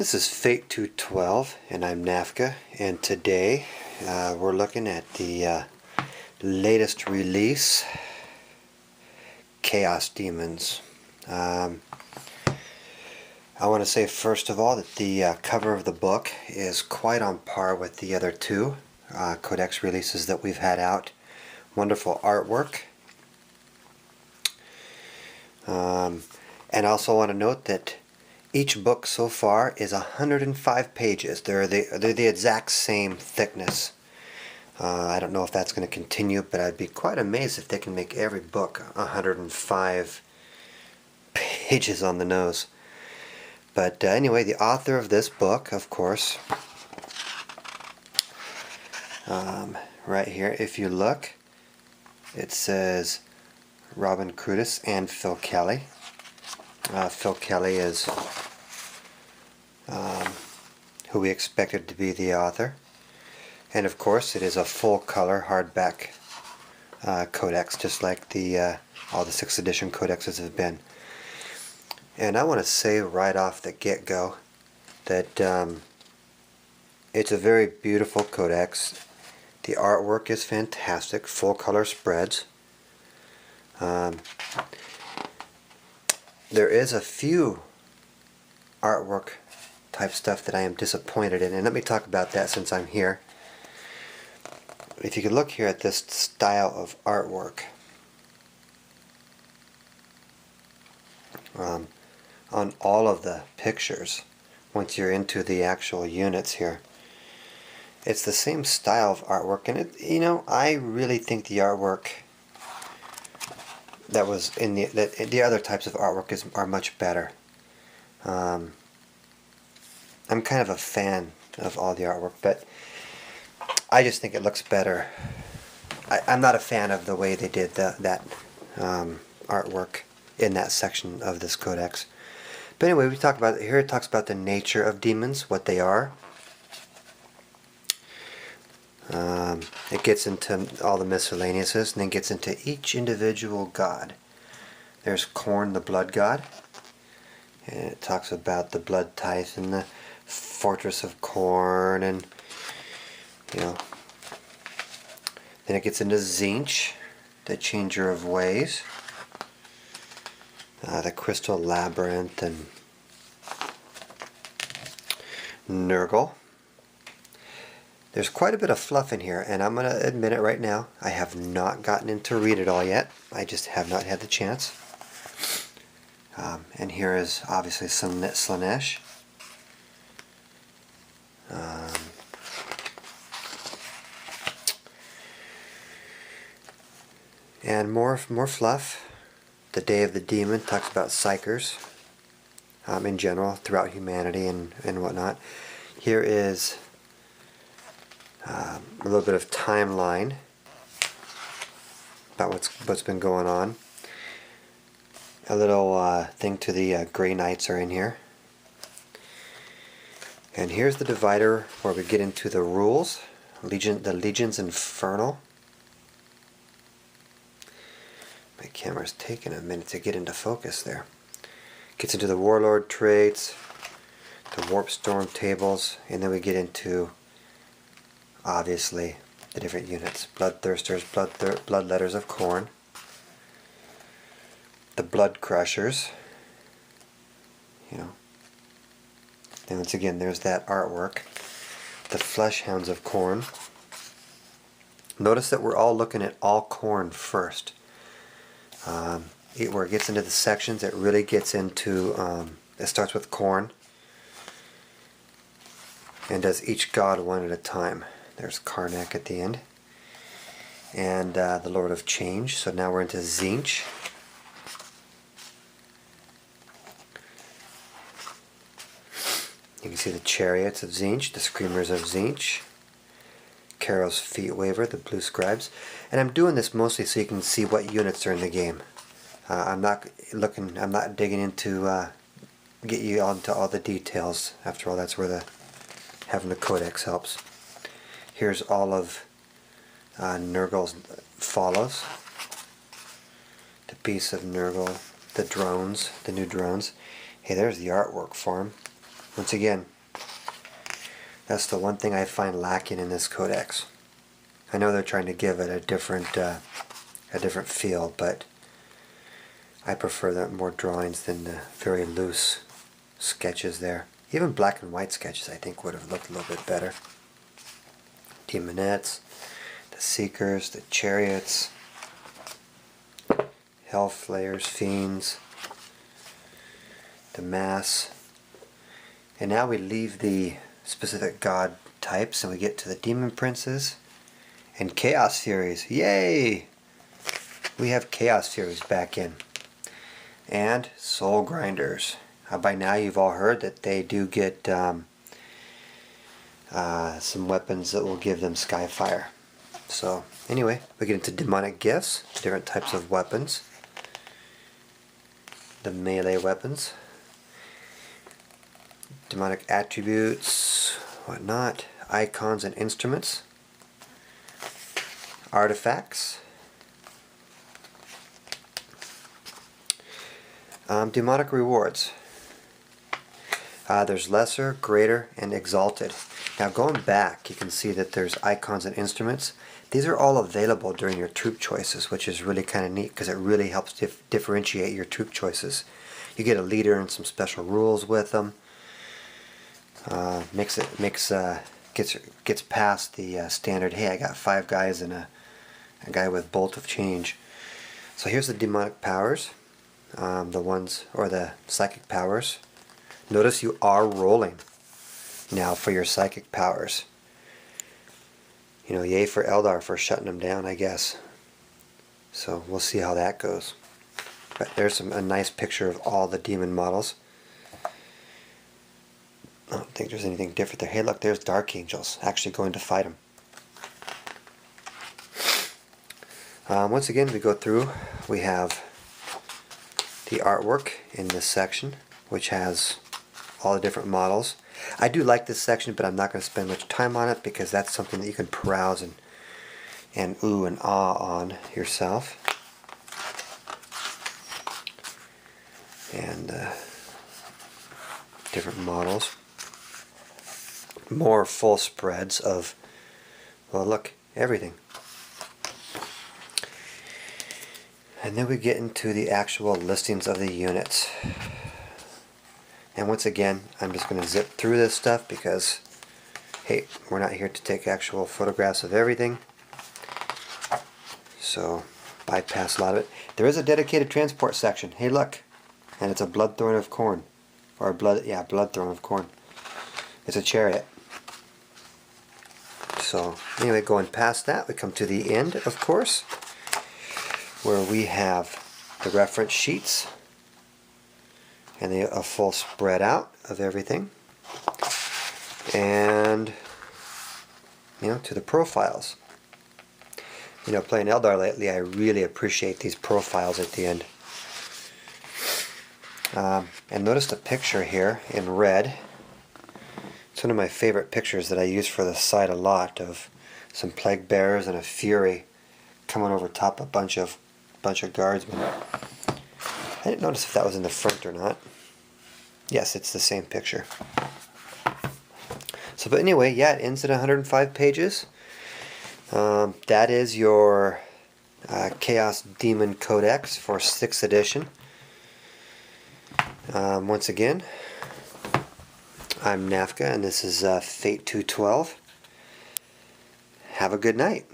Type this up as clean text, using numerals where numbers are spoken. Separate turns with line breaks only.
This is Fate 212 and I'm Nafka, and today we're looking at the latest release, Chaos Daemons. I want to say first of all that the cover of the book is quite on par with the other two codex releases that we've had out. Wonderful artwork. And I also want to note that each book so far is 105 pages. They're the exact same thickness. I don't know if that's going to continue, but I'd be quite amazed if they can make every book 105 pages on the nose. But anyway, the author of this book, of course, right here, if you look, it says Robin Crudis and Phil Kelly. Phil Kelly is who we expected to be the author, and of course it is a full color hardback codex, just like the all the 6th edition codexes have been. And I want to say right off the get-go that it's a very beautiful codex. The artwork is fantastic, full color spreads. There is a few artwork type stuff that I am disappointed in, and let me talk about that since I'm here. If you could look here at this style of artwork, on all of the pictures, once you're into the actual units here, it's the same style of artwork, and I really think the artwork that was in the other types of artwork are much better. I'm kind of a fan of all the artwork, but I just think it looks better. I'm not a fan of the way they did that artwork in that section of this codex. But anyway, we talk about here. It talks about the nature of demons, what they are. It gets into all the miscellaneouses, and then gets into each individual god. There's Khorne, the blood god, and it talks about the blood tithe and the fortress of Khorne, and then it gets into Tzeentch, the changer of ways, the crystal labyrinth, and Nurgle. There's quite a bit of fluff in here, and I'm going to admit it right now. I have not gotten in to read it all yet. I just have not had the chance. And here is obviously some Slaanesh. And more fluff. The Day of the Demon talks about psychers in general throughout humanity and whatnot. Here is a little bit of timeline about what's been going on. A little thing to the Grey Knights are in here. And here's the divider where we get into the rules. The Legion's Infernal. My camera's taking a minute to get into focus there. Gets into the Warlord traits, the Warp Storm tables, and then we get into obviously the different units. Bloodthirsters, Bloodletters of Khorne, the Blood Crushers, and once again there's that artwork. The Fleshhounds of Khorne. Notice that we're all looking at all Khorne first. Where it gets into the sections, it really gets into, it starts with Khorne and does each god one at a time. There's Karnak at the end. And the Lord of Change. So now we're into Tzeentch. You can see the Chariots of Tzeentch, the Screamers of Tzeentch, Karo's Feet Waver, the Blue Scribes. And I'm doing this mostly so you can see what units are in the game. I'm not digging into get you onto all the details. After all, that's where having the codex helps. Here's all of Nurgle's follows. The Beasts of Nurgle, the drones, the new drones. Hey, there's the artwork for them. Once again, that's the one thing I find lacking in this codex. I know they're trying to give it a different feel, but I prefer that more drawings than the very loose sketches there. Even black and white sketches I think would have looked a little bit better. Demonettes, the Seekers, the Chariots, Hellflayers, Fiends, the Mass. And now we leave the specific god types and we get to the Demon Princes and Chaos Furies. Yay! We have Chaos Furies back in. And Soul Grinders. By now you've all heard that they do get some weapons that will give them Skyfire. So anyway, we get into Demonic Gifts, different types of weapons. The melee weapons. Demonic attributes, whatnot, icons and instruments, artifacts, demonic rewards. There's lesser, greater, and exalted. Now going back, you can see that there's icons and instruments. These are all available during your troop choices, which is really kind of neat because it really helps differentiate your troop choices. You get a leader and some special rules with them. Gets past the standard. Hey, I got 5 guys and a guy with Bolt of Change. So here's the demonic powers, the psychic powers. Notice you are rolling now for your psychic powers. You know, yay for Eldar for shutting them down, I guess. So we'll see how that goes. But there's a nice picture of all the demon models. I don't think there's anything different there. Hey, look, there's Dark Angels actually going to fight them. Once again, we go through. We have the artwork in this section, which has all the different models. I do like this section, but I'm not going to spend much time on it because that's something that you can browse and ooh and ah on yourself. And different models. More full spreads of, well, look, everything. And then we get into the actual listings of the units. And once again, I'm just going to zip through this stuff because, hey, we're not here to take actual photographs of everything. So, bypass a lot of it. There is a dedicated transport section. Hey, look. And it's a Bloodthorn of Corn. Or Bloodthorn of Corn. It's a chariot. So, anyway, going past that, we come to the end, of course, where we have the reference sheets and a full spread out of everything. And, you know, to the profiles. You know, playing Eldar lately, I really appreciate these profiles at the end. And notice the picture here in red. It's one of my favorite pictures that I use for the site a lot, of some plague bearers and a fury coming over top a bunch of guardsmen. I didn't notice if that was in the front or not. Yes, it's the same picture. So, but anyway, yeah, it ends at 105 pages. That is your Chaos Demon Codex for 6th edition. Once again, I'm Nafka, and this is Fate 212. Have a good night.